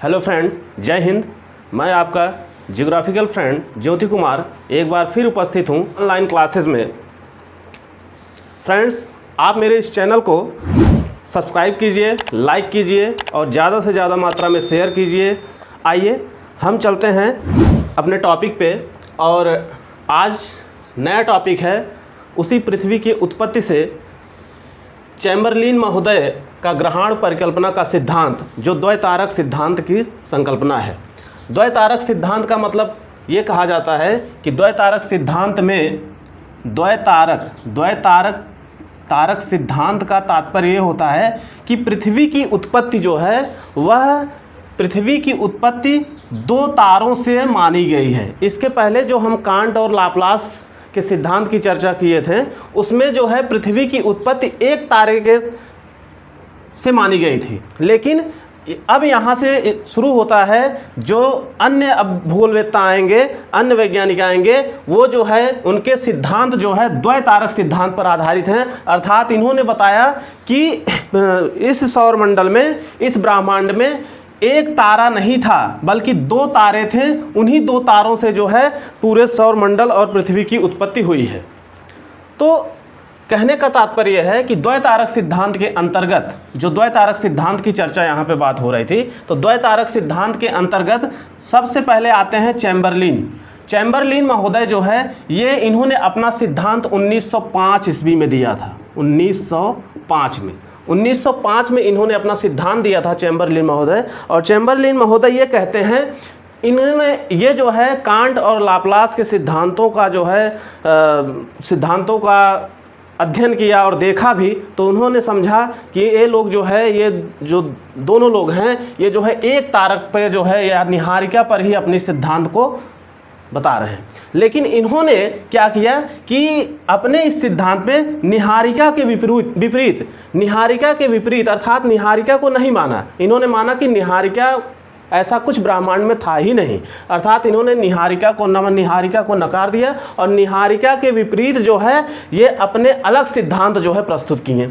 Hello friends, जय हिंद। मैं आपका जियोग्राफिकल फ्रेंड ज्योति कुमार एक बार फिर उपस्थित हूँ ऑनलाइन क्लासेस में। फ्रेंड्स, आप मेरे इस चैनल को सब्सक्राइब कीजिए, लाइक कीजिए और ज़्यादा से ज़्यादा मात्रा में शेयर कीजिए। आइए हम चलते हैं अपने टॉपिक पे। और आज नया टॉपिक है उसी पृथ्वी की उत्पत्ति से चैम्बरलिन महोदय का ग्रहाण परिकल्पना का सिद्धांत, जो द्वैतारक सिद्धांत की संकल्पना है। द्वैतारक सिद्धांत का मतलब ये कहा जाता है कि द्वैतारक सिद्धांत में तारक सिद्धांत का तात्पर्य ये होता है कि पृथ्वी की उत्पत्ति जो है वह पृथ्वी की उत्पत्ति दो तारों से मानी गई है। इसके पहले जो हम कांट और लाप्लास के सिद्धांत की चर्चा किए थे उसमें जो है पृथ्वी की उत्पत्ति एक तारे से मानी गई थी, लेकिन अब यहाँ से शुरू होता है जो अन्य अब भूगोलवेत्ता आएंगे, अन्य वैज्ञानिक आएंगे, वो जो है उनके सिद्धांत जो है द्वैतारक सिद्धांत पर आधारित हैं। अर्थात इन्होंने बताया कि इस सौरमंडल में, इस ब्रह्मांड में एक तारा नहीं था बल्कि दो तारे थे। उन्हीं दो तारों से जो है पूरे सौरमंडल और पृथ्वी की उत्पत्ति हुई है। तो कहने का तात्पर्य है कि द्वैतारक सिद्धांत के अंतर्गत, जो द्वैतारक सिद्धांत की चर्चा यहाँ पे बात हो रही थी, तो द्वैतारक सिद्धांत के अंतर्गत सबसे पहले आते हैं चैम्बरलिन महोदय जो है ये इन्होंने अपना सिद्धांत 1905 ईस्वी में दिया था। 1905 में इन्होंने अपना सिद्धांत दिया था चैम्बरलिन महोदय। और चैम्बरलिन महोदय ये कहते हैं, इन्होंने ये जो है कांट और लाप्लास के सिद्धांतों का जो है सिद्धांतों का अध्ययन किया और देखा भी, तो उन्होंने समझा कि ये लोग जो है, ये जो दोनों लोग हैं, ये जो है एक तारक पे जो है या निहारिका पर ही अपने सिद्धांत को बता रहे हैं। लेकिन इन्होंने क्या किया कि अपने इस सिद्धांत में निहारिका के विपरीत अर्थात निहारिका को नहीं माना। इन्होंने माना कि निहारिका ऐसा कुछ ब्रह्मांड में था ही नहीं, अर्थात इन्होंने निहारिका को नकार दिया और निहारिका के विपरीत जो है ये अपने अलग सिद्धांत जो है प्रस्तुत किए।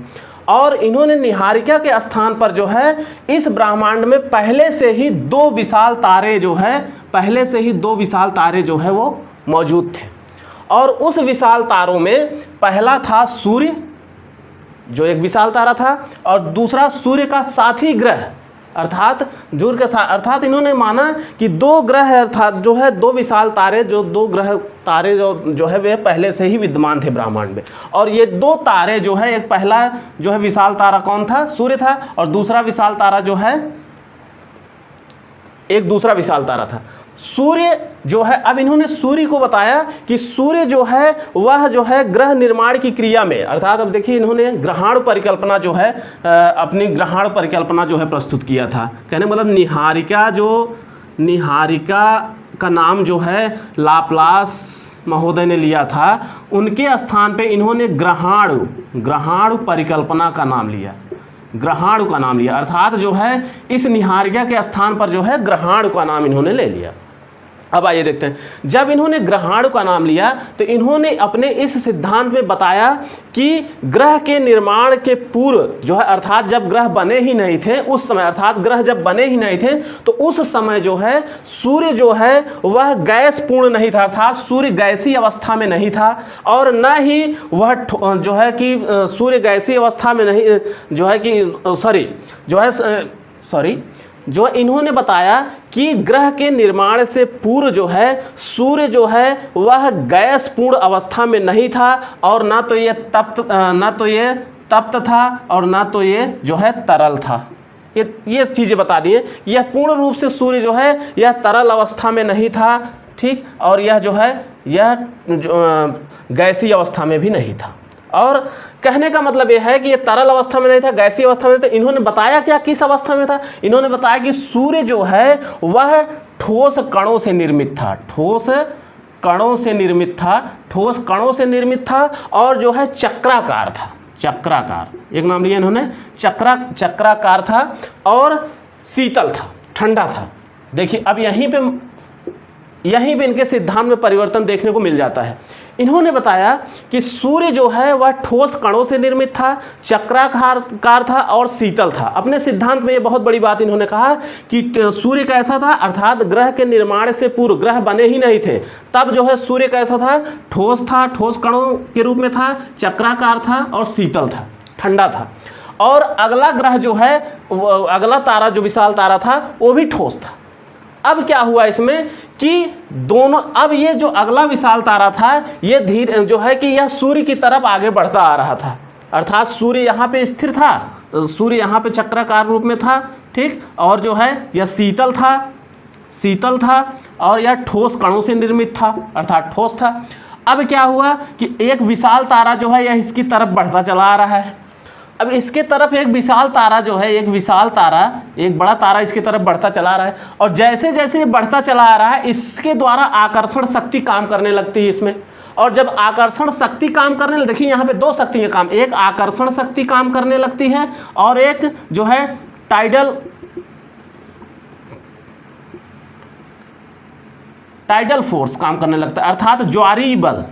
और इन्होंने निहारिका के स्थान पर जो है इस ब्रह्मांड में पहले से ही दो विशाल तारे जो है वो मौजूद थे। और उस विशाल तारों में पहला था सूर्य, जो एक विशाल तारा था, और दूसरा सूर्य का साथी ग्रह अर्थात इन्होंने माना कि दो ग्रह अर्थात जो है दो विशाल तारे, जो है वे पहले से ही विद्यमान थे ब्रह्मांड में। और ये दो तारे जो है, एक पहला जो है विशाल तारा कौन था? सूर्य था। और दूसरा विशाल तारा जो है दूसरा विशाल तारा था सूर्य जो है। अब इन्होंने सूर्य को बताया कि सूर्य जो है वह जो है ग्रह निर्माण की क्रिया में, अर्थात अब देखिए इन्होंने ग्रहाण परिकल्पना जो है अपनी ग्रहाण परिकल्पना जो है प्रस्तुत किया था। कहने मतलब निहारिका का नाम जो है लाप्लास महोदय ने लिया था, उनके स्थान पे इन्होंने ग्रहाणु परिकल्पना का नाम लिया, अर्थात जो है इस निहारिका के स्थान पर जो है ग्रहाणु का नाम इन्होंने ले लिया। अब आइए देखते हैं, जब इन्होंने ग्रहाणु का नाम लिया तो इन्होंने अपने इस सिद्धांत में बताया कि ग्रह के निर्माण के पूर्व जो है, अर्थात जब ग्रह बने ही नहीं थे उस समय, अर्थात ग्रह जब बने ही नहीं थे तो उस समय जो है सूर्य जो है वह गैस पूर्ण नहीं था, अर्थात सूर्य गैसीय अवस्था में नहीं था। और न ही वह जो है कि सूर्य गैसीय अवस्था में नहीं जो इन्होंने बताया कि ग्रह के निर्माण से पूर्व जो है सूर्य जो है वह गैस पूर्ण अवस्था में नहीं था, और ना तो ये तप्त था और ना तो ये जो है तरल था। ये चीज़ें बता दिए कि यह पूर्ण रूप से सूर्य जो है यह तरल अवस्था में नहीं था, ठीक, और यह जो है यह गैसीय अवस्था में भी नहीं था। और कहने का मतलब यह है कि ये तरल अवस्था में नहीं था, गैसीय अवस्था में नहीं था। इन्होंने बताया क्या, किस अवस्था में था? इन्होंने बताया कि सूर्य जो है वह ठोस कणों से निर्मित था, और जो है चक्राकार था। एक नाम लिया इन्होंने, चक्राकार था और शीतल था, ठंडा था। देखिए अब यहीं पे यहीं भी इनके सिद्धांत में परिवर्तन देखने को मिल जाता है। इन्होंने बताया कि सूर्य जो है वह ठोस कणों से निर्मित था, चक्राकार था और शीतल था। अपने सिद्धांत में ये बहुत बड़ी बात इन्होंने कहा कि सूर्य कैसा था, अर्थात ग्रह के निर्माण से पूर्व, ग्रह बने ही नहीं थे तब जो है सूर्य कैसा था, ठोस कणों के रूप में था, चक्राकार था और शीतल था, ठंडा था। और अगला ग्रह जो है, अगला तारा जो विशाल तारा था वो भी ठोस था। अब क्या हुआ इसमें कि दोनों, अब ये जो अगला विशाल तारा था ये धीरे जो है कि यह सूर्य की तरफ आगे बढ़ता आ रहा था, अर्थात सूर्य यहाँ पे स्थिर था, सूर्य यहाँ पे चक्राकार रूप में था, ठीक, और जो है यह शीतल था और यह ठोस कणों से निर्मित था, अर्थात ठोस था। अब क्या हुआ कि एक विशाल तारा जो है यह इसकी तरफ बढ़ता चला आ रहा है। अब इसके तरफ एक विशाल तारा जो है, एक बड़ा तारा इसकी तरफ बढ़ता चला रहा है, और जैसे जैसे ये बढ़ता चला आ रहा है इसके द्वारा आकर्षण शक्ति काम करने लगती है इसमें। और जब आकर्षण शक्ति काम करने लगती, देखिए यहाँ पे दो शक्ति का काम, एक आकर्षण शक्ति काम करने लगती है और एक जो है टाइडल फोर्स काम करने लगता है, अर्थात ज्वारीय बल,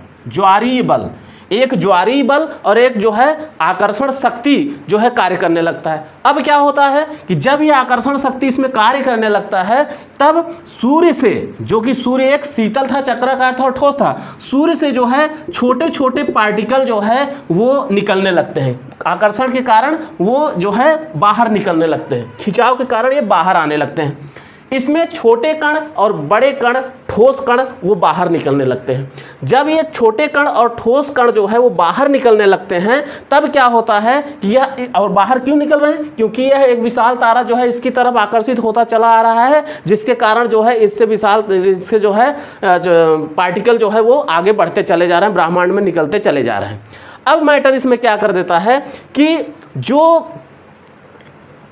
एक ज्वारीय बल और एक जो है आकर्षण शक्ति जो है कार्य करने लगता है। अब क्या होता है कि जब ये आकर्षण शक्ति इसमें कार्य करने लगता है तब सूर्य से, जो कि सूर्य एक शीतल था, चक्राकार था और ठोस था, सूर्य से जो है छोटे छोटे पार्टिकल जो है वो निकलने लगते हैं, आकर्षण के कारण वो जो है बाहर निकलने लगते हैं, खिंचाव के कारण ये बाहर आने लगते हैं। इसमें छोटे कण और बड़े कण, ठोस कण वो बाहर निकलने लगते हैं। जब ये छोटे कण और ठोस कण जो है वो बाहर निकलने लगते हैं तब क्या होता है कि यह, और बाहर क्यों निकल रहे हैं, क्योंकि यह एक विशाल तारा जो है इसकी तरफ आकर्षित होता चला आ रहा है, जिसके कारण जो है इससे जो है पार्टिकल जो है वो आगे बढ़ते चले जा रहे हैं, ब्रह्मांड में निकलते चले जा रहे हैं। अब मैटर इसमें क्या कर देता है कि जो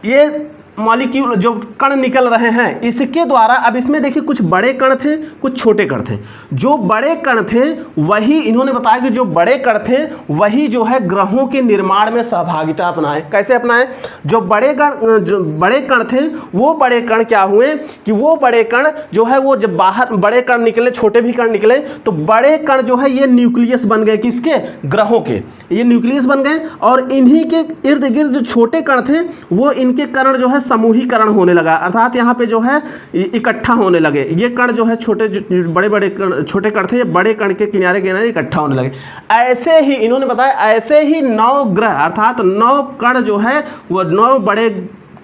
ये मॉलिक्यूल जो कण निकल रहे हैं इसके द्वारा, अब इसमें देखिए कुछ बड़े कण थे, कुछ छोटे कण थे। जो बड़े कण थे वही, इन्होंने बताया कि जो बड़े कण थे वही जो है ग्रहों के निर्माण में सहभागिता अपनाए। कैसे अपनाए? जो बड़े कण थे वो बड़े कण क्या हुए कि वो बड़े कण जो है वो जब बाहर बड़े कण निकले, छोटे भी कण निकले, तो बड़े कण जो है ये न्यूक्लियस बन गए, किसके? ग्रहों के, ये न्यूक्लियस बन गए। और इन्हीं के इर्द गिर्द जो छोटे कण थे वो इनके कण जो है समूहीकरण होने लगा, अर्थात यहाँ पे जो है इकट्ठा होने लगे। ये कण जो है छोटे बड़े कण, छोटे कण थे, ये बड़े कण के किनारे किनारे इकट्ठा होने लगे। ऐसे ही इन्होंने बताया, ऐसे ही 9 ग्रह अर्थात 9 कण जो है वो 9 बड़े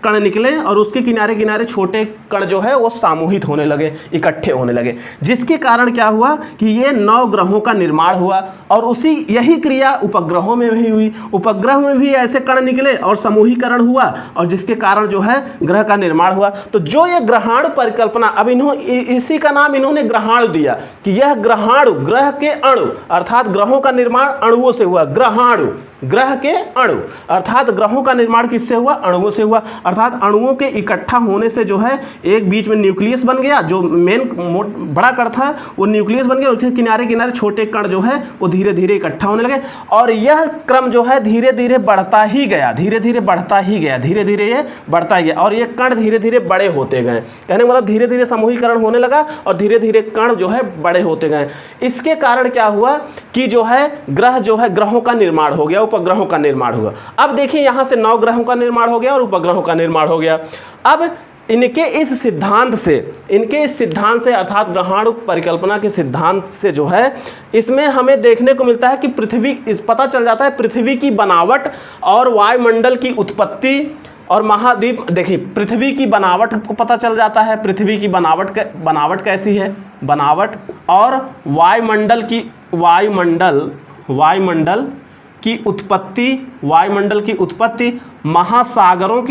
कण निकले और उसके किनारे किनारे छोटे कण जो है वो सामूहित होने लगे, इकट्ठे होने लगे, जिसके कारण क्या हुआ कि ये 9 ग्रहों का निर्माण हुआ। और यही क्रिया उपग्रहों में भी हुई। उपग्रह में भी ऐसे कण निकले और समूहीकरण हुआ और जिसके कारण जो है ग्रह का निर्माण हुआ। तो जो ये ग्रहाणु परिकल्पना, अब इसी का नाम इन्होंने ग्रहाणु दिया कि यह ग्रहाणु, ग्रह के अणु, अर्थात ग्रहों का निर्माण अणुओं से हुआ। ग्रहाणु, ग्रह के अणु, अर्थात ग्रहों का निर्माण किससे हुआ? अणुओं से हुआ। अर्थात अणुओं के इकट्ठा होने से जो है एक बीच में न्यूक्लियस बन गया, जो मेन बड़ा कण था वो न्यूक्लियस बन गया, उसके किनारे किनारे छोटे कण जो है वो धीरे धीरे इकट्ठा होने लगे। और यह क्रम जो है धीरे धीरे बढ़ता ही गया, धीरे धीरे बढ़ता ही गया, धीरे धीरे ये बढ़ता ही गया और ये कण धीरे धीरे बड़े होते गए। कहने मतलब धीरे धीरे समूहीकरण होने लगा और धीरे धीरे कण जो है बड़े होते गए। इसके कारण क्या हुआ कि जो है ग्रह जो है, ग्रहों का निर्माण हो गया, उपग्रहों का निर्माण हुआ। अब देखिए यहाँ से 9 ग्रहों का निर्माण हो गया और उपग्रहों का निर्माण हो गया। अब इनके इस सिद्धांत से अर्थात ग्रहाणु परिकल्पना के सिद्धांत से जो है इसमें हमें देखने को मिलता है कि पता चल जाता है पृथ्वी की बनावट और वायुमंडल की उत्पत्ति और महाद्वीप। देखिए पृथ्वी की बनावट को पता चल जाता है, पृथ्वी की बनावट कैसी है, बनावट, और वायुमंडल की उत्पत्ति, महासागरों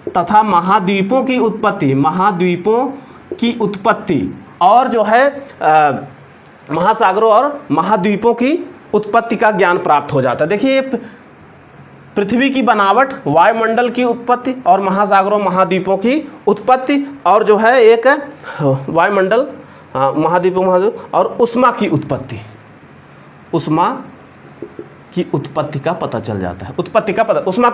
तथा महाद्वीपों की उत्पत्ति, और जो है महासागरों और महाद्वीपों की उत्पत्ति का ज्ञान प्राप्त हो जाता है। देखिए पृथ्वी की बनावट, वायुमंडल की उत्पत्ति और महासागरों महाद्वीपों की उत्पत्ति, और जो है एक वायुमंडल, महाद्वीप और उष्मा की की उत्पत्ति का पता चल जाता है। उत्पत्ति का पता, उष्मा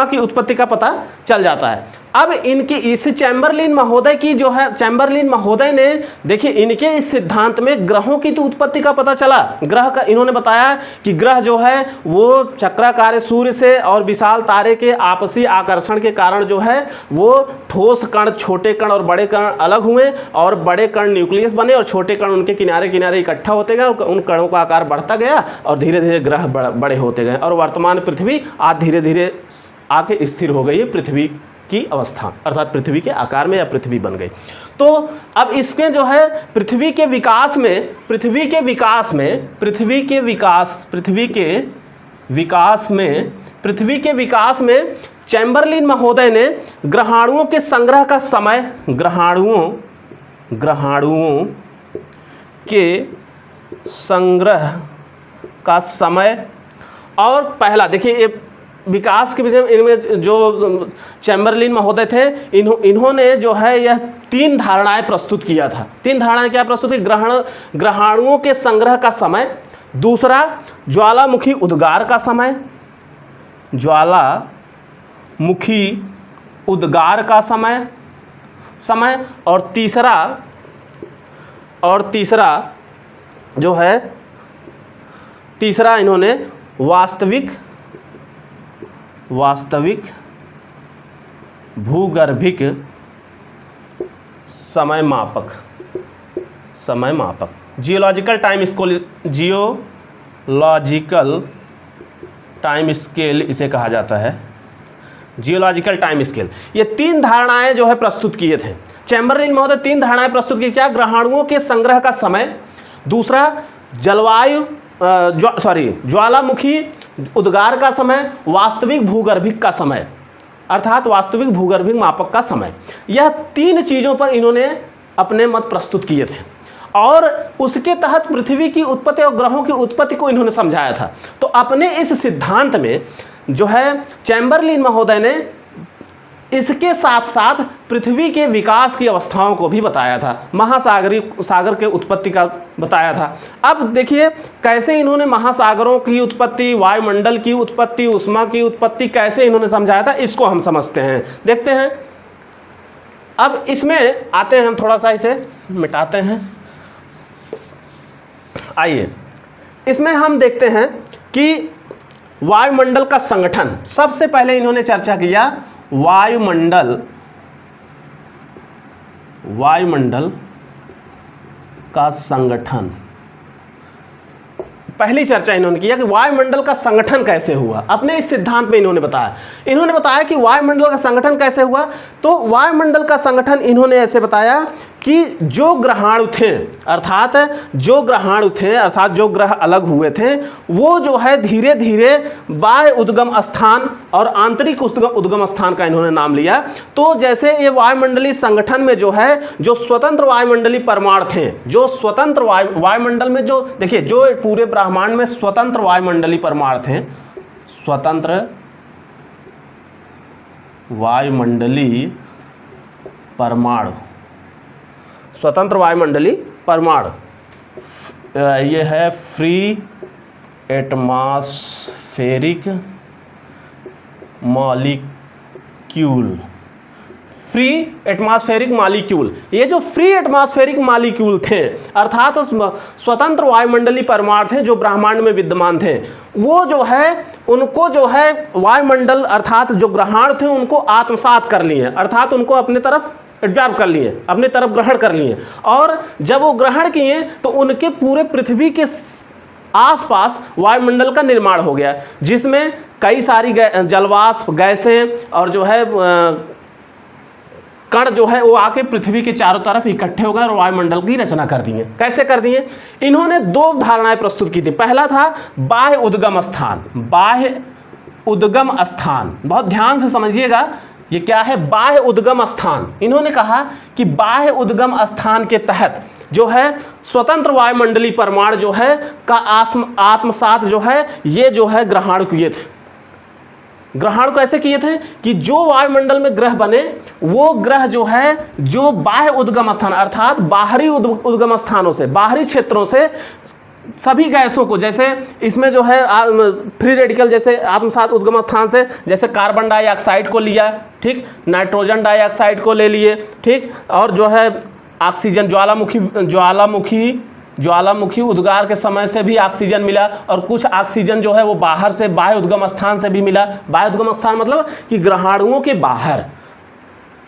की उत्पत्ति का पता चल जाता है। अब इनकी इस चैम्बरलिन महोदय की जो है, चैम्बरलिन महोदय ने देखिए इनके इस सिद्धांत में ग्रहों की तो उत्पत्ति का पता चला। ग्रह का इन्होंने बताया कि ग्रह जो है वो चक्राकार सूर्य से और विशाल तारे के आपसी आकर्षण के कारण जो है वो ठोस कण, छोटे कण और बड़े कण अलग हुए और बड़े कण न्यूक्लियस बने और छोटे कण उनके किनारे किनारे इकट्ठा होते गए और उन कणों का आकार बढ़ता गया और धीरे धीरे ग्रह बड़े होते गए और वर्तमान पृथ्वी आज धीरे धीरे आके स्थिर हो गई है पृथ्वी की अवस्था, अर्थात पृथ्वी के आकार में या पृथ्वी बन गई। तो अब इसमें जो है पृथ्वी के विकास में चैम्बरलिन महोदय ने ग्रहाणुओं के संग्रह का समय, ग्रहाणुओं के संग्रह का समय और पहला देखिए ये विकास के विषय में इनमें जो चैम्बरलिन महोदय थे इन्होंने जो है यह 3 धारणाएं प्रस्तुत किया था। 3 धारणाएं क्या प्रस्तुत की? ग्रहाणुओं के संग्रह का समय, दूसरा ज्वालामुखी उद्गार का ज्वालामुखी उद्गार का समय और तीसरा इन्होंने वास्तविक भूगर्भिक समय मापक जियोलॉजिकल टाइम स्केल इसे कहा जाता है, जियोलॉजिकल टाइम स्केल। ये 3 धारणाएं जो है प्रस्तुत किए थे चैम्बरलिन महोदय। 3 धारणाएं प्रस्तुत की, क्या? ग्रहाणुओं के संग्रह का समय, दूसरा ज्वालामुखी उद्गार का समय, वास्तविक भूगर्भिक का समय अर्थात वास्तविक भूगर्भिक मापक का समय। यह 3 चीज़ों पर इन्होंने अपने मत प्रस्तुत किए थे और उसके तहत पृथ्वी की उत्पत्ति और ग्रहों की उत्पत्ति को इन्होंने समझाया था। तो अपने इस सिद्धांत में जो है चैम्बरलिन महोदय ने इसके साथ साथ पृथ्वी के विकास की अवस्थाओं को भी बताया था, सागर के उत्पत्ति का बताया था। अब देखिए कैसे इन्होंने महासागरों की उत्पत्ति, वायुमंडल की उत्पत्ति, उष्मा की उत्पत्ति कैसे इन्होंने समझाया था, इसको हम समझते हैं, देखते हैं। अब इसमें आते हैं हम, थोड़ा सा इसे मिटाते हैं। आइए इसमें हम देखते हैं कि वायुमंडल का संगठन। सबसे पहले इन्होंने चर्चा किया वायुमंडल का संगठन। पहली चर्चा इन्होंने किया कि वायुमंडल का संगठन कैसे हुआ। अपने इस सिद्धांत में इन्होंने बताया कि वायुमंडल का संगठन कैसे हुआ। तो वायुमंडल का संगठन इन्होंने ऐसे बताया कि जो ग्रहाणु थे अर्थात जो ग्रह अलग हुए थे वो जो है धीरे धीरे बाह्य उद्गम स्थान और आंतरिक उद्गम स्थान का इन्होंने नाम लिया। तो जैसे ये वायुमंडलीय संगठन में जो है जो स्वतंत्र वायुमंडलीय परमाणु थे, जो स्वतंत्र वायुमंडल में जो देखिए जो पूरे ब्रह्मांड में स्वतंत्र वायुमंडलीय परमाणु थे, स्वतंत्र वायुमंडलीय परमाणु ये है फ्री एटमॉस्फेरिक मॉलिक्यूल। ये जो फ्री एटमॉस्फेरिक मॉलिक्यूल थे अर्थात स्वतंत्र वायुमंडलीय परमाणु थे जो ब्रह्मांड में विद्यमान थे, वो जो है उनको जो है वायुमंडल अर्थात जो ग्रहाणु थे उनको आत्मसात कर लिए, अर्थात उनको अपने तरफ एब्जॉर्ब कर लिए, अपने तरफ ग्रहण कर लिए। और जब वो ग्रहण किए तो उनके पूरे पृथ्वी के आसपास वायुमंडल का निर्माण हो गया, जिसमें कई सारी जलवाष्प गैसें और जो है कण जो है वो आके पृथ्वी के चारों तरफ इकट्ठे हो गए और वायुमंडल की रचना कर दिए। कैसे कर दिए? इन्होंने 2 धारणाएं प्रस्तुत की थी। पहला था बाह्य उद्गम स्थान। बहुत ध्यान से समझिएगा ये क्या है, बाह्य उद्गम स्थान। इन्होंने कहा कि बाह्य उद्गम स्थान के तहत जो है स्वतंत्र वायुमंडलीय परमाणु जो है का आत्मसात जो है ये जो है ग्रहण किए थे। ग्रहण कैसे किए थे कि जो वायुमंडल में ग्रह बने वो ग्रह जो है जो बाह्य उद्गम स्थान अर्थात बाहरी उद्गम स्थानों से, बाहरी क्षेत्रों से सभी गैसों को, जैसे इसमें जो है फ्री रेडिकल जैसे आत्मसात उद्गम स्थान से जैसे कार्बन डाइऑक्साइड को लिया, ठीक, नाइट्रोजन डाइऑक्साइड को ले लिए, ठीक, और जो है ऑक्सीजन ज्वालामुखी उद्गार के समय से भी ऑक्सीजन मिला, और कुछ ऑक्सीजन जो है वो बाहर से बाह्य उद्गम स्थान से भी मिला। बाह्य उद्गम स्थान मतलब कि ग्रहाणुओं के बाहर,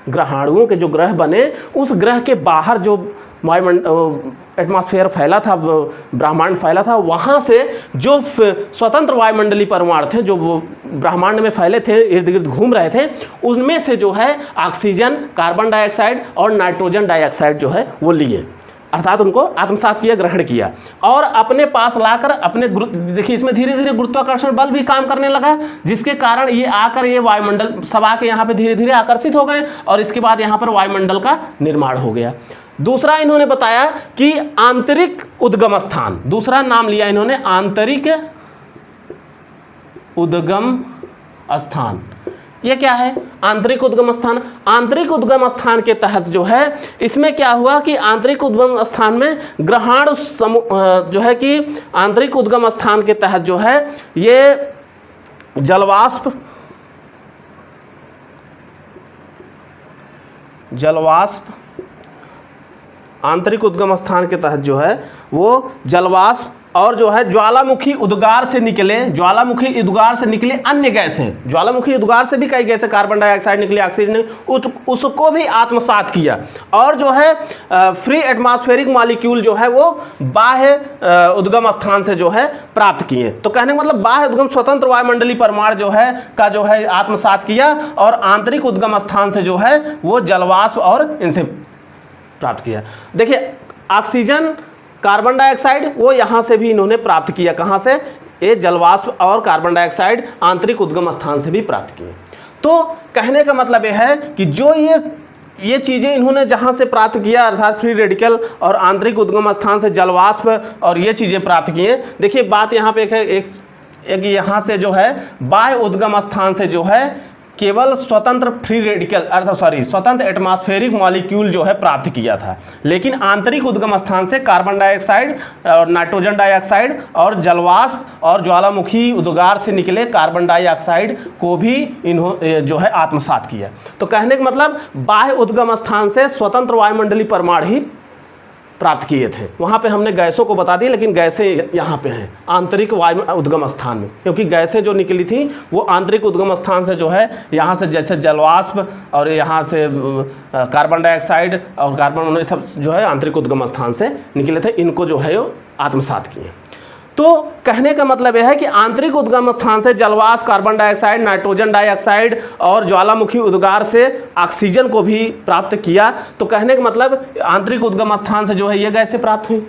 ग्रहाणुओं के जो ग्रह बने उस ग्रह के बाहर जो एटमॉस्फेयर फैला था, ब्रह्मांड फैला था, वहाँ से जो स्वतंत्र वायुमंडलीय परमाणु थे जो ब्रह्मांड में फैले थे, इर्द गिर्द घूम रहे थे, उनमें से जो है ऑक्सीजन, कार्बन डाइऑक्साइड और नाइट्रोजन डाइऑक्साइड जो है वो लिए, अर्थात उनको आत्मसात किया, ग्रहण किया और अपने पास लाकर अपने देखिए इसमें धीरे धीरे गुरुत्वाकर्षण बल भी काम करने लगा, जिसके कारण ये आकर ये वायुमंडल सब आके यहाँ पे धीरे धीरे आकर्षित हो गए और इसके बाद यहाँ पर वायुमंडल का निर्माण हो गया। दूसरा इन्होंने बताया कि आंतरिक उद्गम स्थान, दूसरा नाम लिया इन्होंने आंतरिक उद्गम स्थान। ये क्या है आंतरिक उद्गम स्थान? आंतरिक उद्गम स्थान के तहत जो है इसमें क्या हुआ कि आंतरिक उद्गम स्थान में ग्रहाणु जो है कि आंतरिक उद्गम स्थान के तहत जो है ये जलवाष्प आंतरिक उद्गम स्थान के तहत जो है वो जलवाष्प और जो है ज्वालामुखी उद्गार से निकले, ज्वालामुखी उद्गार से निकले अन्य गैसें, ज्वालामुखी उद्गार से भी कई गैसें, कार्बन डाइऑक्साइड निकली, ऑक्सीजन, उसको भी आत्मसात किया और जो है फ्री एटमॉस्फेरिक मॉलिक्यूल जो है वो बाह्य उद्गम स्थान से जो है प्राप्त किए। तो कहने का मतलब बाह्य उद्गम स्वतंत्र वायुमंडलीय परमाणु जो है का जो है आत्मसात किया और आंतरिक उद्गम स्थान से जो है वो जलवाष्प और इनसे प्राप्त किया। देखिए ऑक्सीजन, कार्बन डाइऑक्साइड वो यहाँ से भी इन्होंने प्राप्त किया, कहाँ से? ये जलवाष्प और कार्बन डाइऑक्साइड आंतरिक उद्गम स्थान से भी प्राप्त किए। तो कहने का मतलब ये है कि जो ये चीज़ें इन्होंने जहाँ से प्राप्त किया अर्थात फ्री रेडिकल और आंतरिक उद्गम स्थान से जलवाष्प और ये चीज़ें प्राप्त किए। देखिए बात यहाँ पे एक यहाँ से जो है बाह्य उद्गम स्थान से जो है केवल स्वतंत्र फ्री रेडिकल स्वतंत्र एटमॉस्फेरिक मॉलिक्यूल जो है प्राप्त किया था, लेकिन आंतरिक उद्गम स्थान से कार्बन डाइऑक्साइड और नाइट्रोजन डाइऑक्साइड और जलवाष्प और ज्वालामुखी उद्गार से निकले कार्बन डाइऑक्साइड को भी इन्होंने जो है आत्मसात किया। तो कहने का मतलब बाह्य उद्गम स्थान से स्वतंत्र वायुमंडलीय परमाणु ही प्राप्त किए थे। वहाँ पे हमने गैसों को बता दिया, लेकिन गैसें यहाँ पे हैं आंतरिक वायु उद्गम स्थान में, क्योंकि गैसें जो निकली थी वो आंतरिक उद्गम स्थान से जो है यहाँ से जैसे जलवाष्प और यहाँ से कार्बन डाइऑक्साइड और कार्बन सब जो है आंतरिक उद्गम स्थान से निकले थे, इनको जो है वो आत्मसात किए। तो कहने का मतलब यह है कि आंतरिक उद्गम स्थान से जलवाष्प, कार्बन डाइऑक्साइड, नाइट्रोजन डाइऑक्साइड और ज्वालामुखी उद्गार से ऑक्सीजन को भी प्राप्त किया। तो कहने का मतलब आंतरिक उद्गम स्थान से जो है ये गैसें प्राप्त हुई।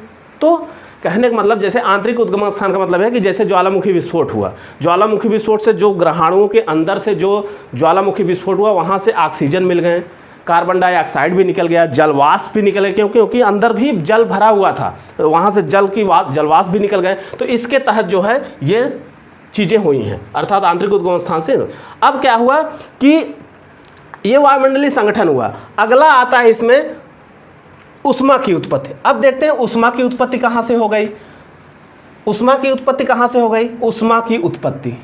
तो कहने का मतलब जैसे आंतरिक उद्गम स्थान का मतलब है कि जैसे ज्वालामुखी विस्फोट हुआ, ज्वालामुखी विस्फोट से जो ग्रहाणुओं के अंदर से जो ज्वालामुखी विस्फोट हुआ वहाँ से ऑक्सीजन मिल गए, कार्बन डाइऑक्साइड भी निकल गया, जलवाष्प भी निकल गया, क्योंकि अंदर भी जल भरा हुआ था, वहाँ से जलवाष्प भी निकल गए। तो इसके तहत जो है ये चीज़ें हुई हैं, अर्थात आंतरिक उद्गम स्थान से। अब क्या हुआ कि ये वायुमंडलीय संगठन हुआ। अगला आता है इसमें ऊष्मा की उत्पत्ति। अब देखते हैं ऊष्मा की उत्पत्ति कहाँ से हो गई। ऊष्मा की उत्पत्ति कहाँ से हो गई? ऊष्मा की उत्पत्ति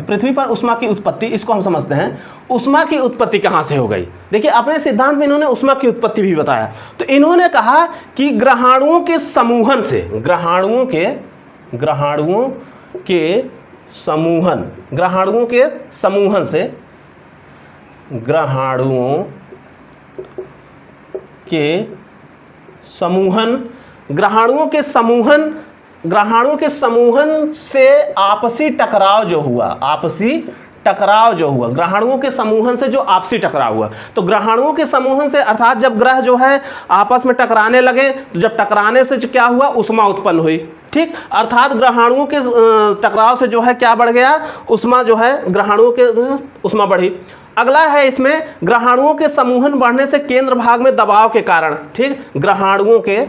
पृथ्वी पर ऊष्मा की उत्पत्ति, इसको हम समझते हैं। ऊष्मा की उत्पत्ति कहाँ से हो गई? देखिए अपने सिद्धांत में इन्होंने ऊष्मा की उत्पत्ति भी बताया। तो इन्होंने कहा कि ग्रहाणुओं के समूहन से, ग्रहाणुओं के समूहन से आपसी टकराव जो हुआ, ग्रहाणुओं के समूहन से जो आपसी टकराव हुआ। तो ग्रहाणुओं के समूहन से अर्थात जब ग्रह जो है आपस में टकराने लगे, तो जब टकराने से क्या हुआ? ऊष्मा उत्पन्न हुई, ठीक। अर्थात ग्रहाणुओं के टकराव से जो है क्या बढ़ गया? ऊष्मा जो है ग्रहाणुओं के ऊष्मा बढ़ी। अगला है इसमें ग्रहाणुओं के समूहन बढ़ने से केंद्र भाग में दबाव के कारण, ठीक। ग्रहाणुओं के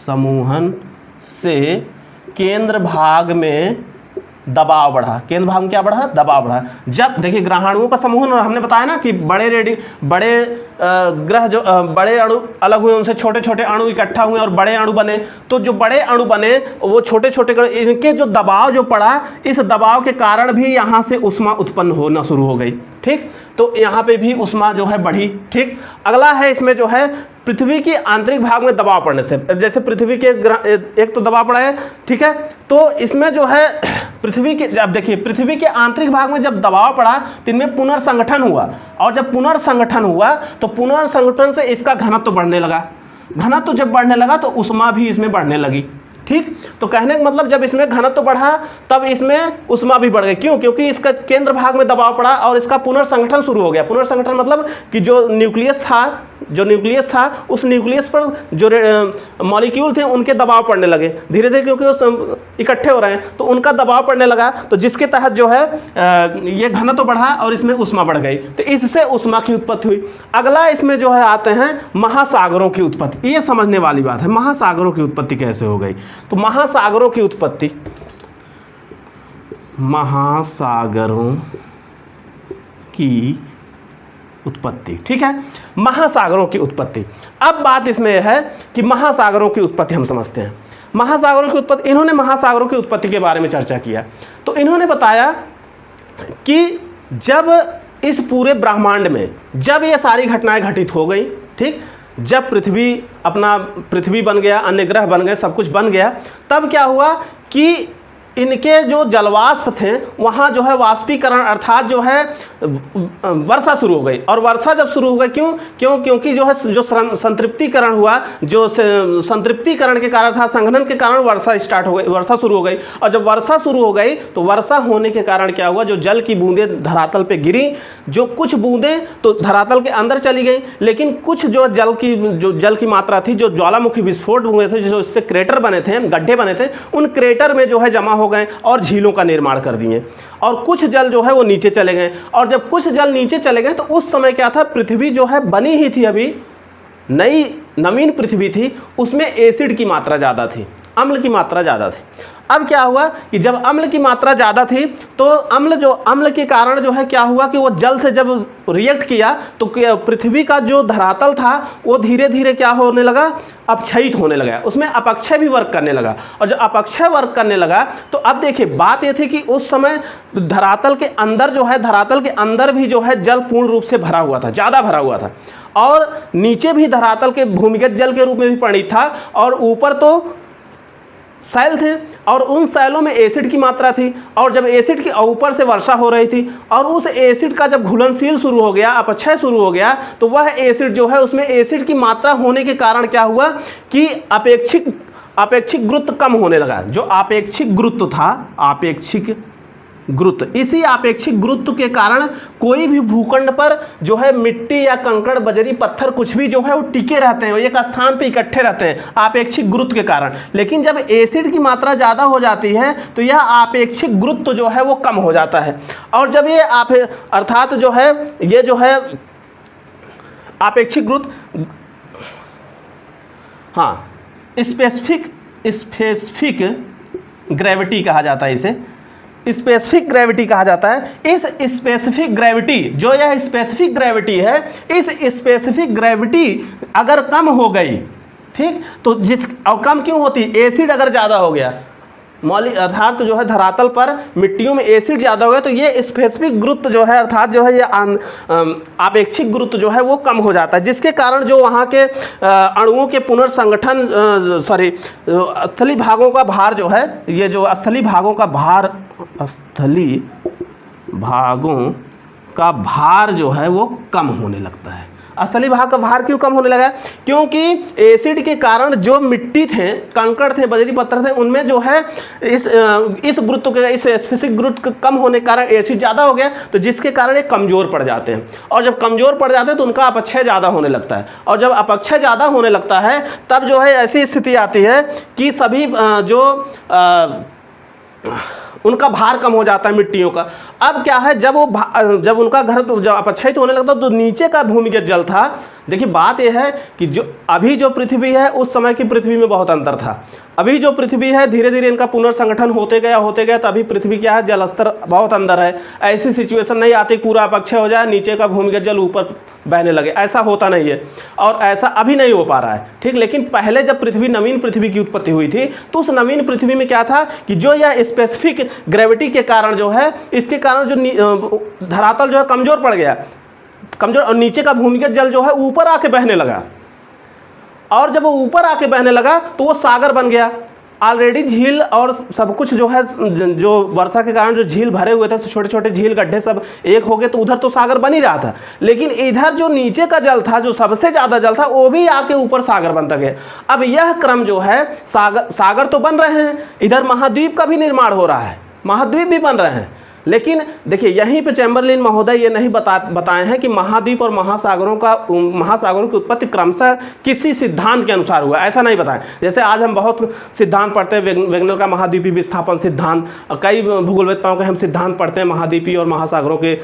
समूहन से केंद्र भाग में दबाव बढ़ा, केंद्र भाग में क्या बढ़ा, दबाव बढ़ा। जब देखिए ग्रहाणुओं का समूह, हमने बताया ना कि बड़े ग्रह जो बड़े अणु अलग हुए, उनसे छोटे छोटे अणु इकट्ठा हुए और बड़े अणु बने। तो जो बड़े अणु बने वो छोटे छोटे, इनके जो दबाव जो पड़ा, इस दबाव के कारण भी यहाँ से ऊष्मा उत्पन्न होना शुरू हो गई। ठीक, तो यहाँ पे भी ऊष्मा जो है बढ़ी। ठीक, अगला है इसमें जो है पृथ्वी के आंतरिक भाग में दबाव पड़ने से, जैसे पृथ्वी के एक तो दबाव पड़ा है, ठीक है, तो इसमें जो है पृथ्वी के, अब देखिए पृथ्वी के आंतरिक भाग में जब दबाव पड़ा तो इनमें पुनर्संगठन हुआ, और जब पुनर्संगठन हुआ तो पुनर्संगठन से इसका घनत्व बढ़ने लगा। घनत्व जब बढ़ने लगा तो ऊष्मा भी इसमें बढ़ने लगी। ठीक, तो कहने का मतलब जब इसमें घनत्व बढ़ा तब इसमें ऊष्मा भी बढ़ गई। क्यों? क्योंकि इसका केंद्र भाग में दबाव पड़ा और इसका पुनर्संगठन शुरू हो गया। पुनर्संगठन मतलब कि जो न्यूक्लियस था उस न्यूक्लियस पर जो मॉलिक्यूल थे उनके दबाव पड़ने लगे धीरे धीरे, क्योंकि वो इकट्ठे हो रहे हैं तो उनका दबाव पड़ने लगा, तो जिसके तहत जो है ये घनत्व बढ़ा और इसमें ऊष्मा बढ़ गई, तो इससे ऊष्मा की उत्पत्ति हुई। अगला इसमें जो है आते हैं महासागरों की उत्पत्ति। ये समझने वाली बात है, महासागरों की उत्पत्ति कैसे हो गई। तो महासागरों की उत्पत्ति, महासागरों की उत्पत्ति, ठीक है, महासागरों की उत्पत्ति। अब बात इसमें है कि महासागरों की उत्पत्ति हम समझते हैं। महासागरों की उत्पत्ति, इन्होंने महासागरों की उत्पत्ति के बारे में चर्चा किया। तो इन्होंने बताया कि जब इस पूरे ब्रह्मांड में जब ये सारी घटनाएं घटित हो गई, ठीक, जब पृथ्वी बन गया, अन्य ग्रह बन गए, सब कुछ बन गया, तब क्या हुआ कि इनके जो जलवाष्प थे वहाँ जो है वाष्पीकरण अर्थात जो है वर्षा शुरू हो गई। और वर्षा जब शुरू हो गई, क्योंकि जो है जो संतृप्तिकरण हुआ, जो संतृप्तिकरण के कारण था, संघनन के कारण वर्षा स्टार्ट हो गई, वर्षा शुरू हो गई। और जब वर्षा शुरू हो गई तो वर्षा होने के कारण क्या हुआ, जो जल की बूंदें धरातल पे गिरी, जो कुछ बूंदें तो धरातल के अंदर चली गई, लेकिन कुछ जो जल की मात्रा थी, जो ज्वालामुखी विस्फोट हुए थे, जो इससे क्रेटर बने थे, गड्ढे बने थे, उन क्रेटर में जो है जमा हो गए और झीलों का निर्माण कर दिए। और कुछ जल जो है वो नीचे चले गए, और जब कुछ जल नीचे चले गए तो उस समय क्या था, पृथ्वी जो है बनी ही थी, अभी नई नवीन पृथ्वी थी, उसमें एसिड की मात्रा ज़्यादा थी, अम्ल की मात्रा ज़्यादा थी। अब क्या हुआ कि जब अम्ल की मात्रा ज़्यादा थी तो अम्ल के कारण जो है क्या हुआ कि वो जल से जब रिएक्ट किया तो पृथ्वी का जो धरातल था वो धीरे धीरे क्या होने लगा, अपक्षयित होने लगा, उसमें अपक्षय भी वर्क करने लगा। और जब अपक्षय वर्क करने लगा तो अब देखिए बात ये थी कि उस समय धरातल के अंदर भी जो है जल पूर्ण रूप से भरा हुआ था, ज़्यादा भरा हुआ था, और नीचे भी धरातल के भूमिगत जल के रूप में भी परिणित था, और ऊपर तो सैल थे और उन सैलों में एसिड की मात्रा थी। और जब एसिड की ऊपर से वर्षा हो रही थी और उस एसिड का जब घुलनशील शुरू हो गया, अपक्षय शुरू हो गया, तो वह एसिड जो है उसमें एसिड की मात्रा होने के कारण क्या हुआ कि अपेक्षिक गुरुत्व कम होने लगा। जो अपेक्षिक गुरुत्व था, अपेक्षिक गुरुत्व, इसी अपेक्षिक गुरुत्व के कारण कोई भी भूखंड पर जो है मिट्टी या कंकड़ बजरी पत्थर कुछ भी जो है वो टिके रहते हैं, एक स्थान पे इकट्ठे रहते हैं अपेक्षिक गुरुत्व के कारण। लेकिन जब एसिड की मात्रा ज़्यादा हो जाती है तो यह अपेक्षिक गुरुत्व जो है वो कम हो जाता है। और जब ये अर्थात जो है ये जो है अपेक्षिक गुरुत्व, हाँ, स्पेसिफिक ग्रेविटी कहा जाता है, इसे स्पेसिफिक ग्रेविटी कहा जाता है। इस स्पेसिफिक ग्रेविटी, जो यह स्पेसिफिक ग्रेविटी है, इस स्पेसिफिक ग्रेविटी अगर कम हो गई, ठीक, तो और कम क्यों होती, एसिड अगर ज़्यादा हो गया, अर्थात तो जो है धरातल पर मिट्टियों में एसिड ज़्यादा हो गया तो ये स्पेसिफिक गुरुत्व जो है अर्थात जो है ये अपेक्षिक गुरुत्व जो है वो कम हो जाता है, जिसके कारण जो वहाँ के अणुओं के पुनर्संगठन स्थली भागों का भार जो है, ये जो स्थली भागों का भार जो है वो कम होने लगता है। स्थली भाग का भार क्यों कम होने लगा, क्योंकि एसिड के कारण जो मिट्टी थे, कंकड़ थे, बजरी पत्थर थे, उनमें जो है इस गुरुत्व के, इस स्पेसिफिक गुरुत्व कम होने के कारण एसिड ज़्यादा हो गया, तो जिसके कारण ये कमज़ोर पड़ जाते हैं। और जब कमज़ोर पड़ जाते हैं तो उनका अपक्षय ज़्यादा होने लगता है, और जब अपक्षय ज़्यादा होने लगता है तब जो है ऐसी स्थिति आती है कि सभी जो उनका भार कम हो जाता है मिट्टियों का। अब क्या है, जब उनका घर जब अपक्षयित होने लगता तो नीचे का भूमिगत जल था, देखिए बात यह है कि जो पृथ्वी है उस समय की पृथ्वी में बहुत अंतर था। अभी जो पृथ्वी है धीरे धीरे इनका पुनर्संगठन होते गया तो अभी पृथ्वी क्या है, जल स्तर बहुत अंदर है। ऐसी सिचुएशन नहीं आती पूरा अपक्षय हो जाए, नीचे का भूमिगत जल ऊपर बहने लगे, ऐसा होता नहीं है और ऐसा अभी नहीं हो पा रहा है, ठीक। लेकिन पहले जब नवीन पृथ्वी की उत्पत्ति हुई थी तो उस नवीन पृथ्वी में क्या था कि जो यह स्पेसिफिक ग्रेविटी के कारण जो है, इसके कारण जो धरातल जो है कमज़ोर पड़ गया, कमज़ोर, और नीचे का भूमिगत जल जो है ऊपर आके बहने लगा, और जब वो ऊपर आके बहने लगा तो वो सागर बन गया। ऑलरेडी झील और सब कुछ जो है, जो वर्षा के कारण जो झील भरे हुए थे, छोटे छोटे झील गड्ढे सब एक हो गए, तो उधर तो सागर बन ही रहा था। लेकिन इधर जो नीचे का जल था, जो सबसे ज़्यादा जल था, वो भी आके ऊपर सागर बनता गया। अब यह क्रम जो है, सागर तो बन रहे हैं, इधर महाद्वीप का भी निर्माण हो रहा है, महाद्वीप भी बन रहे हैं। लेकिन देखिए यहीं पे चैम्बरलिन महोदय ये नहीं बताए हैं कि महाद्वीप और महासागरों की उत्पत्ति क्रमशः किसी सिद्धांत के अनुसार हुआ, ऐसा नहीं बताएं। जैसे आज हम बहुत सिद्धांत पढ़ते हैं, वेगनर का महाद्वीपीय विस्थापन सिद्धांत, कई भूगोलवेत्ताओं के हम सिद्धांत पढ़ते हैं महाद्वीपीय और महासागरों के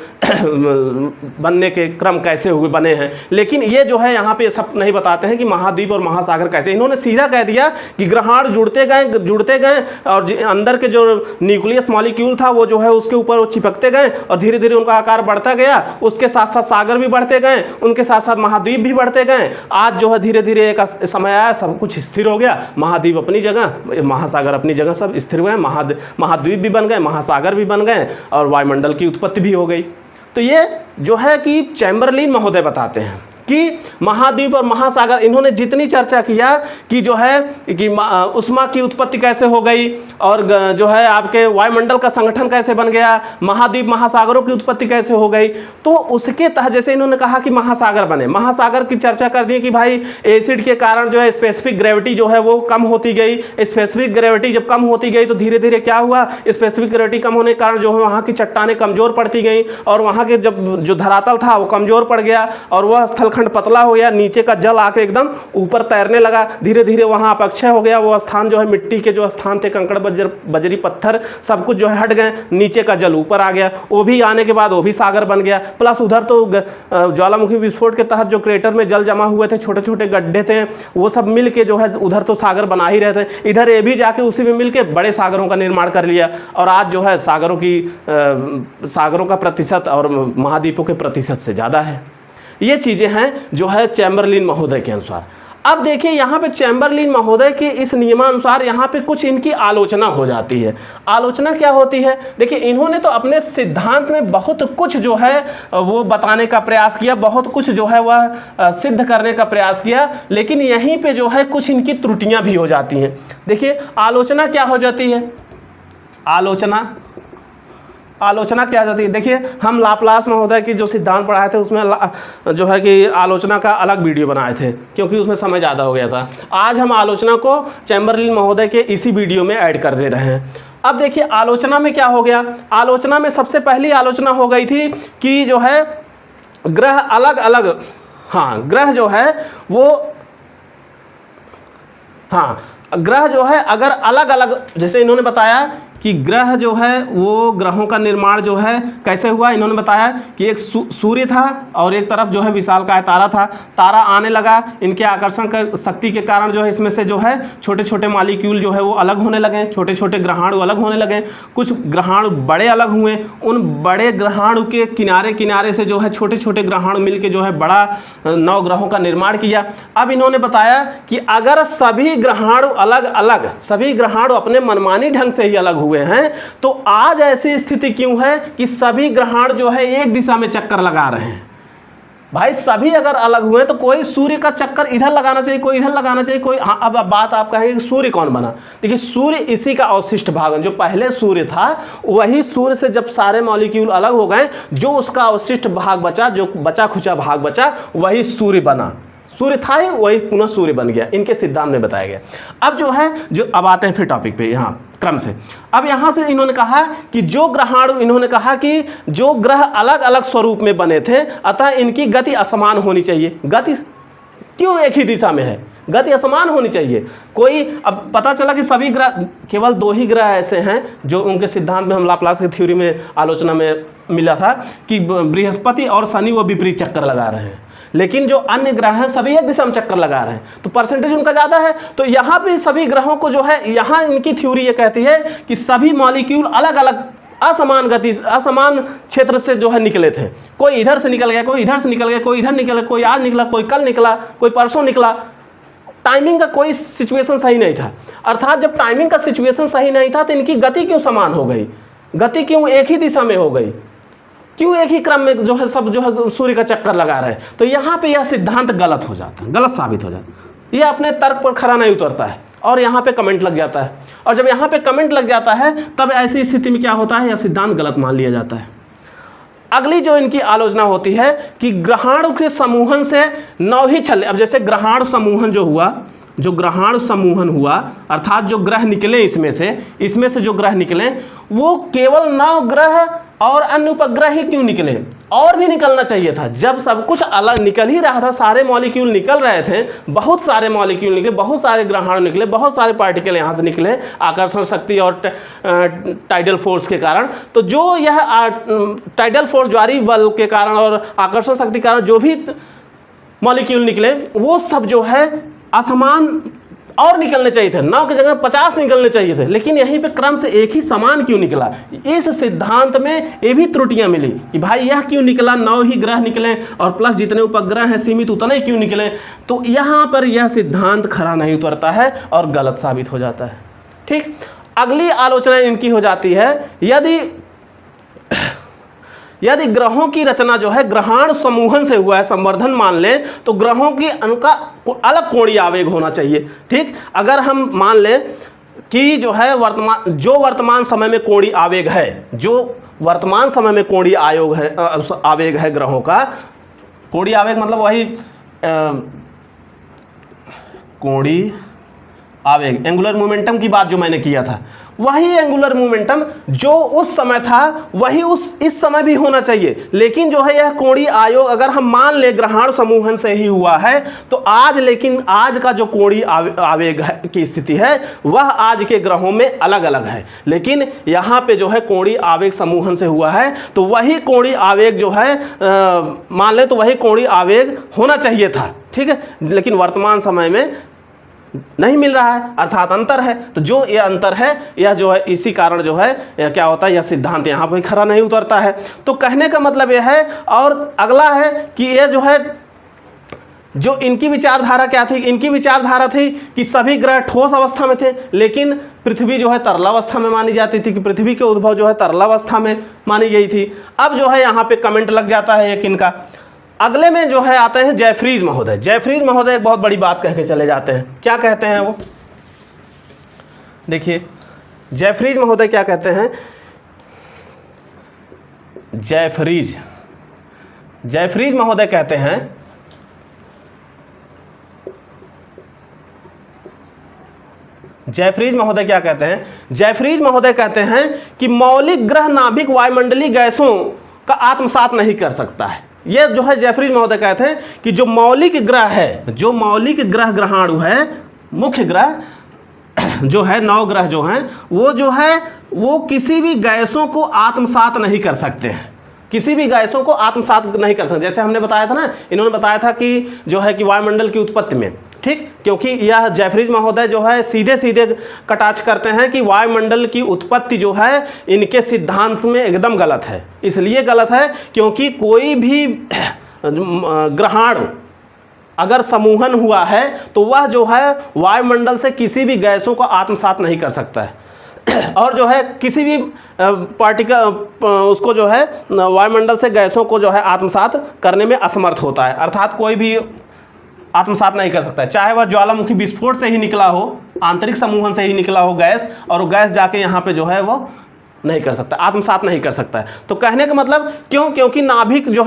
बनने के क्रम कैसे हुए बने हैं। लेकिन ये जो है यहाँ पे सब नहीं बताते हैं कि महाद्वीप और महासागर कैसे। इन्होंने सीधा कह दिया कि ग्रहाणु जुड़ते गए और अंदर के जो न्यूक्लियस मॉलिक्यूल था वो जो है उसके ऊपर वो चिपकते गए और धीरे धीरे उनका आकार बढ़ता गया, उसके साथ साथ सागर भी बढ़ते गए, उनके साथ साथ महाद्वीप भी बढ़ते गए। आज जो है धीरे धीरे एक समय आया, सब कुछ स्थिर हो गया, महाद्वीप अपनी जगह, महासागर अपनी जगह, सब स्थिर हुए, महाद्वीप भी बन गए, महासागर भी बन गए और वायुमंडल की उत्पत्ति भी हो गई। तो ये जो है कि चैम्बरलिन महोदय बताते हैं कि महाद्वीप और महासागर, इन्होंने जितनी चर्चा किया कि जो है कि उष्मा की उत्पत्ति कैसे हो गई और जो है आपके वायुमंडल का संगठन कैसे बन गया, महाद्वीप महासागरों की उत्पत्ति कैसे हो गई, तो उसके तहत जैसे इन्होंने कहा कि महासागर बने, महासागर की चर्चा कर दी कि भाई एसिड के कारण जो है स्पेसिफिक ग्रेविटी जो है वो कम होती गई। स्पेसिफिक ग्रेविटी जब कम होती गई तो धीरे धीरे क्या हुआ, स्पेसिफिक ग्रेविटी कम होने के कारण जो है वहाँ की चट्टानें कमज़ोर पड़ती गई और वहाँ के जो धरातल था वो कमज़ोर पड़ गया और वह स्थल खंड पतला हो गया, नीचे का जल आके एकदम ऊपर तैरने लगा, धीरे धीरे वहाँ अपक्षय हो गया। वो स्थान जो है मिट्टी के जो स्थान थे, कंकड़ बजरी पत्थर सब कुछ जो है हट गए, नीचे का जल ऊपर आ गया, वो भी आने के बाद वो भी सागर बन गया। प्लस उधर तो ज्वालामुखी विस्फोट के तहत जो क्रेटर में जल जमा हुए थे, छोटे छोटे गड्ढे थे, वो सब मिल के जो है उधर तो सागर बना ही रहे थे, इधर ये भी जाके उसी में मिल के बड़े सागरों का निर्माण कर लिया। और आज जो है सागरों का प्रतिशत और महाद्वीपों के प्रतिशत से ज़्यादा है। ये चीज़ें हैं जो है चैम्बरलिन महोदय के अनुसार। अब देखिए यहाँ पे चैम्बरलिन महोदय के इस नियमानुसार यहाँ पे कुछ इनकी आलोचना हो जाती है। आलोचना क्या होती है, देखिए इन्होंने तो अपने सिद्धांत में बहुत कुछ जो है वो बताने का प्रयास किया, बहुत कुछ जो है वह सिद्ध करने का प्रयास किया, लेकिन यहीं पे जो है कुछ इनकी त्रुटियाँ भी हो जाती हैं। देखिए आलोचना क्या हो जाती है, आलोचना क्या जाती है। देखिए हम लाप्लास महोदय की जो सिद्धांत पढ़ाए थे उसमें जो है कि आलोचना का अलग वीडियो बनाए थे क्योंकि उसमें समय ज़्यादा हो गया था। आज हम आलोचना को चैम्बरलिन महोदय के इसी वीडियो में ऐड कर दे रहे हैं। अब देखिए आलोचना में क्या हो गया, आलोचना में सबसे पहली आलोचना हो गई थी कि जो है ग्रह अलग अलग, ग्रह जो है वो, ग्रह जो है अगर अलग अलग, जैसे इन्होंने बताया कि ग्रह जो है वो ग्रहों का निर्माण जो है कैसे हुआ। इन्होंने बताया कि एक सूर्य था और एक तरफ जो है विशालकाय तारा था, तारा आने लगा, इनके आकर्षण का शक्ति के कारण जो है इसमें से जो है छोटे छोटे मॉलिक्यूल जो है वो अलग होने लगे, छोटे छोटे ग्रहाणु अलग होने लगे, कुछ ग्रहाणु बड़े अलग हुए, उन बड़े ग्रहाणु के किनारे किनारे से जो है छोटे छोटे ग्रहाणु मिलके जो है बड़ा 9 ग्रहों का निर्माण किया। अब इन्होंने बताया कि अगर सभी ग्रहाणु सभी ग्रहाणु अपने मनमानी ढंग से ही अलग हुए हैं तो आज ऐसी स्थिति क्यों है कि सभी ग्रहाणु जो है एक दिशा में चक्कर लगा रहे हैं। भाई सभी अगर अलग हुए तो कोई सूर्य का चक्कर इधर लगाना चाहिए, कोई इधर लगाना चाहिए, कोई अब बात आप कहेंगे कि सूर्य कौन बना। देखिए सूर्य इसी का अवशिष्ट भाग है, जो पहले सूर्य था वही सूर्य से जब सारे मॉलिक्यूल अलग हो गए, जो उसका अवशिष्ट भाग बचा, जो बचा खुचा भाग बचा, वही सूर्य बना। सूर्य था ही वही पुनः सूर्य बन गया, इनके सिद्धांत में बताया गया। अब जो है अब आते हैं फिर टॉपिक पे यहाँ क्रम से। अब यहाँ से इन्होंने कहा कि जो ग्रहाणु, इन्होंने कहा कि जो ग्रह अलग अलग स्वरूप में बने थे अतः इनकी गति असमान होनी चाहिए। गति क्यों एक ही दिशा में है, गति असमान होनी चाहिए। कोई अब पता चला कि सभी ग्रह, केवल 2 ही ग्रह ऐसे हैं जो उनके सिद्धांत में, हम लाप्लास की थ्योरी में आलोचना में मिला था कि बृहस्पति और शनि वो विपरीत चक्कर लगा रहे हैं, लेकिन जो अन्य ग्रह हैं सभी एक दिशा में चक्कर लगा रहे हैं, तो परसेंटेज उनका ज़्यादा है। तो यहाँ पे सभी ग्रहों को जो है, यहाँ इनकी थ्योरी ये कहती है कि सभी मॉलिक्यूल अलग अलग असमान गति, असमान क्षेत्र से जो है निकले थे। कोई इधर से निकल गया, कोई इधर से निकल गया, कोई इधर निकल गया, कोई आज निकला, कोई कल निकला, कोई परसों निकला। टाइमिंग का कोई सिचुएशन सही नहीं था। अर्थात जब टाइमिंग का सिचुएशन सही नहीं था तो इनकी गति क्यों समान हो गई, गति क्यों एक ही दिशा में हो गई, क्यों एक ही क्रम में जो है सब जो है सूर्य का चक्कर लगा रहे हैं। तो यहाँ पे यह सिद्धांत गलत हो जाता है, गलत साबित हो जाता है, यह अपने तर्क पर खरा नहीं उतरता है और यहाँ पे कमेंट लग जाता है। और जब यहाँ पे कमेंट लग जाता है तब ऐसी स्थिति में क्या होता है, यह सिद्धांत गलत मान लिया जाता है। अगली जो इनकी आलोचना होती है कि ग्रहाणु के समूहन से 9 ही छल्ले। अब जैसे ग्रहाणु समूहन जो हुआ, जो ग्रहाणु समूहन हुआ अर्थात जो ग्रह निकले इसमें से जो ग्रह निकले वो केवल 9 ग्रह और अन्य उपग्रह ही क्यों निकले, और भी निकलना चाहिए था। जब सब कुछ अलग निकल ही रहा था, सारे मॉलिक्यूल निकल रहे थे, बहुत सारे मॉलिक्यूल निकले, बहुत सारे ग्रहाणु निकले, बहुत सारे पार्टिकल यहाँ से निकले आकर्षण शक्ति और टाइडल फोर्स के कारण। तो जो यह टाइडल फोर्स, ज्वारीय बल के कारण और आकर्षण शक्ति के कारण जो भी मॉलिक्यूल निकले वो सब जो है असमान और निकलने चाहिए थे, 9 की जगह 50 निकलने चाहिए थे, लेकिन यहीं पे क्रम से एक ही समान क्यों निकला। इस सिद्धांत में ये भी त्रुटियां मिली कि भाई यह क्यों निकला, 9 ही ग्रह निकले और प्लस जितने उपग्रह हैं सीमित उतने ही क्यों निकले। तो यहाँ पर यह सिद्धांत खरा नहीं उतरता है और गलत साबित हो जाता है। ठीक, अगली आलोचना इनकी हो जाती है, यदि ग्रहों की रचना जो है ग्रहाणु समूहन से हुआ है, संवर्धन मान लें, तो ग्रहों की उनका अलग कोणीय आवेग होना चाहिए। ठीक, अगर हम मान लें कि जो है वर्तमान समय में कोणीय आवेग है, जो वर्तमान समय में कोणीय आवेग है ग्रहों का, कोणीय आवेग मतलब वही कोणीय आवेग, एंगुलर मोमेंटम की बात जो मैंने किया था, वही एंगुलर मोमेंटम जो उस समय था वही इस समय भी होना चाहिए। लेकिन जो है यह कोणीय आयोग अगर हम मान ले ग्रहाणु समूहन से ही हुआ है तो लेकिन आज का जो कोणीय आवेग की स्थिति है वह आज के ग्रहों में अलग अलग है। लेकिन यहाँ पे जो है कोणीय आवेग समूहन से हुआ है तो वही कोणीय आवेग जो है मान ले तो वही कोणीय आवेग होना चाहिए था। ठीक है, लेकिन वर्तमान समय में नहीं मिल रहा है, अर्थात अंतर है। तो जो ये अंतर है यह जो है इसी कारण जो है क्या होता है, यह सिद्धांत यहाँ पर खरा नहीं उतरता है। तो कहने का मतलब यह है। और अगला है कि यह जो है जो इनकी विचारधारा क्या थी, इनकी विचारधारा थी कि सभी ग्रह ठोस अवस्था में थे, लेकिन पृथ्वी जो है तरलावस्था में मानी जाती थी, कि पृथ्वी के उद्भव जो है तरलावस्था में मानी गई थी। अब जो है यहाँ पे कमेंट लग जाता है एक इनका। अगले में जो है आते हैं जेफरीज महोदय। जेफरीज महोदय एक बहुत बड़ी बात कह के चले जाते हैं। क्या कहते हैं वो, देखिए जेफरीज महोदय क्या कहते हैं। जेफरीज महोदय कहते हैं जेफरीज महोदय क्या कहते हैं, जेफरीज महोदय कहते हैं कि मौलिक ग्रह नाभिक वायुमंडलीय गैसों का आत्मसात नहीं कर सकता है। ये जो है जेफरीज महोदय कहते हैं कि जो मौलिक ग्रह है, जो मौलिक ग्रह ग्रहाणु है, मुख्य ग्रह जो है 9 ग्रह जो हैं वो जो है वो किसी भी गैसों को आत्मसात नहीं कर सकते हैं, किसी भी गैसों को आत्मसात नहीं कर सकते। जैसे हमने बताया था ना, इन्होंने बताया था कि जो है कि वायुमंडल की उत्पत्ति में, ठीक, क्योंकि यह जेफरीज महोदय जो है सीधे सीधे कटाक्ष करते हैं कि वायुमंडल की उत्पत्ति जो है इनके सिद्धांत में एकदम गलत है। इसलिए गलत है क्योंकि कोई भी ग्रहाणु अगर समूहन हुआ है तो वह जो है वायुमंडल से किसी भी गैसों को आत्मसात नहीं कर सकता है और जो है किसी भी पार्टिकल उसको जो है वायुमंडल से गैसों को जो है आत्मसात करने में असमर्थ होता है। अर्थात कोई भी आत्मसात नहीं कर सकता है, चाहे वह ज्वालामुखी विस्फोट से ही निकला हो, आंतरिक समूहन से ही निकला हो गैस, और वो गैस जाके यहाँ पे जो है वो नहीं कर सकता, आत्मसात नहीं कर सकता है। तो कहने का मतलब क्यों, क्योंकि नाभिक जो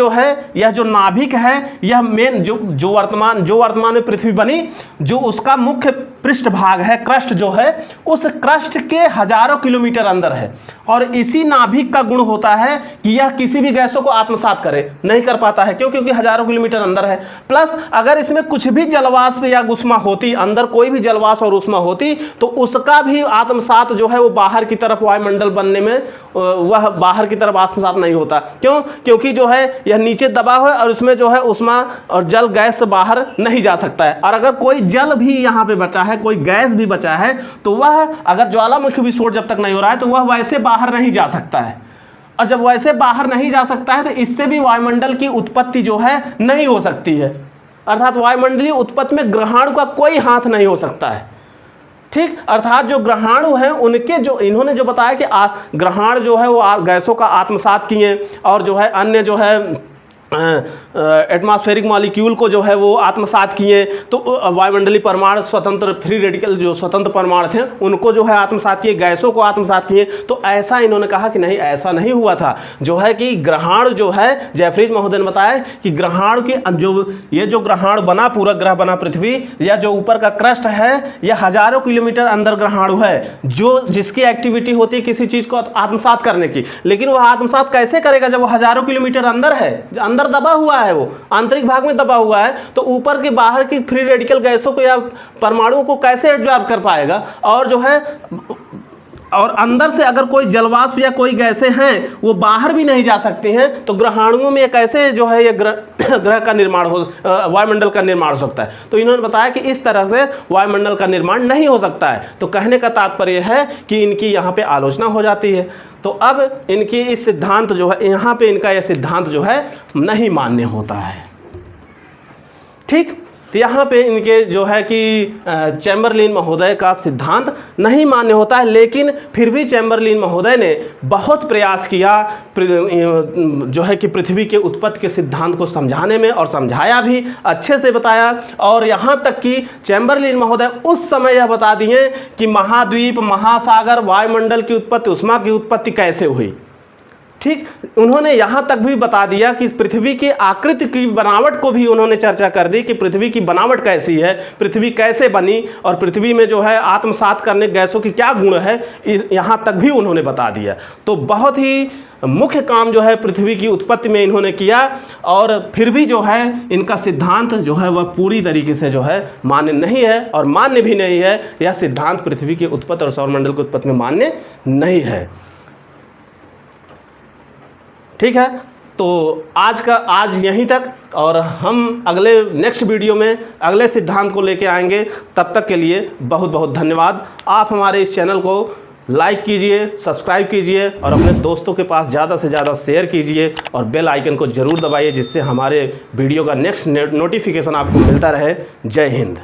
है यह जो नाभिक है यह मेन जो वर्तमान में पृथ्वी बनी, जो उसका मुख्य पृष्ठभाग है, क्रस्ट जो है, उस क्रस्ट के हजारों किलोमीटर अंदर है। और इसी नाभिक का गुण होता है कि यह किसी भी गैसों को आत्मसात करे, नहीं कर पाता है। क्यों? क्योंकि हजारों किलोमीटर अंदर है। प्लस अगर इसमें कुछ भी जलवाष्प या उष्मा होती, अंदर कोई भी जलवाष्प और उष्मा होती, तो उसका भी आत्मसात जो है वो बाहर की तरफ वायुमंडल बनने में वह बाहर की तरफ आत्मसात नहीं होता। क्यों? क्योंकि जो है यह नीचे दबा हुआ है और उसमें जो है उष्मा और जल गैस बाहर नहीं जा सकता है। और अगर कोई जल भी यहाँ पे बचा है, कोई गैस भी बचा है, तो वह अगर ज्वालामुखी विस्फोट जब तक नहीं हो रहा है तो वह वैसे बाहर नहीं जा सकता है। और जब वैसे बाहर नहीं जा सकता है तो इससे भी वायुमंडल की उत्पत्ति जो है नहीं हो सकती है। अर्थात वायुमंडलीय उत्पत्ति में ग्रहाणु का कोई हाथ नहीं हो सकता है। ठीक, अर्थात जो ग्रहाणु हैं उनके जो इन्होंने जो बताया कि ग्रहाण जो है वो गैसों का आत्मसात किए और जो है अन्य जो है एटमॉस्फेरिक मॉलिक्यूल को जो है वो आत्मसात किए। तो वायुमंडलीय परमाणु स्वतंत्र फ्री रेडिकल जो स्वतंत्र परमाणु थे उनको जो है आत्मसात किए, गैसों को आत्मसात किए। तो ऐसा इन्होंने कहा कि नहीं, ऐसा नहीं हुआ था। जो है कि ग्रहाणु जो है, जेफरीज महोदय ने बताया कि ग्रहाणु की जो ग्रहाणु बना, पूरा ग्रह बना पृथ्वी, या जो ऊपर का क्रस्ट है यह हजारों किलोमीटर अंदर ग्रहाणु है, जो जिसकी एक्टिविटी होती है किसी चीज़ को आत्मसात करने की। लेकिन वह आत्मसात कैसे करेगा जब वो हजारों किलोमीटर अंदर है, अंदर दबा हुआ है, वो आंतरिक भाग में दबा हुआ है। तो ऊपर के बाहर की फ्री रेडिकल गैसों को या परमाणुओं को कैसे एब्जॉर्ब कर पाएगा? और जो है और अंदर से अगर कोई जलवाष्प या कोई गैसें हैं वो बाहर भी नहीं जा सकती हैं, तो ग्रहाणुओं में कैसे जो है ये ग्रह का निर्माण हो, वायुमंडल का निर्माण हो सकता है? तो इन्होंने बताया कि इस तरह से वायुमंडल का निर्माण नहीं हो सकता है। तो कहने का तात्पर्य है कि इनकी यहाँ पे आलोचना हो जाती है। तो अब इनकी इस सिद्धांत जो है, यहाँ पे इनका यह सिद्धांत जो है नहीं मान्य होता है। ठीक, तो यहाँ पे इनके जो है कि चैम्बरलिन महोदय का सिद्धांत नहीं मान्य होता है। लेकिन फिर भी चैम्बरलिन महोदय ने बहुत प्रयास किया जो है कि पृथ्वी के उत्पत्ति के सिद्धांत को समझाने में, और समझाया भी, अच्छे से बताया। और यहाँ तक कि चैम्बरलिन महोदय उस समय यह बता दिए कि महाद्वीप, महासागर, वायुमंडल की उत्पत्ति, उष्मा की उत्पत्ति कैसे हुई। ठीक, उन्होंने यहाँ तक भी बता दिया कि पृथ्वी की आकृति की बनावट को भी उन्होंने चर्चा कर दी कि पृथ्वी की बनावट कैसी है, पृथ्वी कैसे बनी, और पृथ्वी में जो है आत्मसात करने गैसों की क्या गुण है, यहाँ तक भी उन्होंने बता दिया। तो बहुत ही मुख्य काम जो है पृथ्वी की उत्पत्ति में इन्होंने किया। और फिर भी जो है इनका सिद्धांत जो है वह पूरी तरीके से जो है मान्य नहीं है, और मान्य भी नहीं है। यह सिद्धांत पृथ्वी की उत्पत्ति और सौरमंडल की उत्पत्ति में मान्य नहीं है। ठीक है, तो आज यहीं तक, और हम अगले नेक्स्ट वीडियो में अगले सिद्धांत को लेके आएंगे। तब तक के लिए बहुत बहुत धन्यवाद। आप हमारे इस चैनल को लाइक कीजिए, सब्सक्राइब कीजिए, और अपने दोस्तों के पास ज़्यादा से ज़्यादा शेयर कीजिए, और बेल आइकन को ज़रूर दबाइए, जिससे हमारे वीडियो का नेक्स्ट नोटिफिकेशन आपको मिलता रहे। जय हिंद।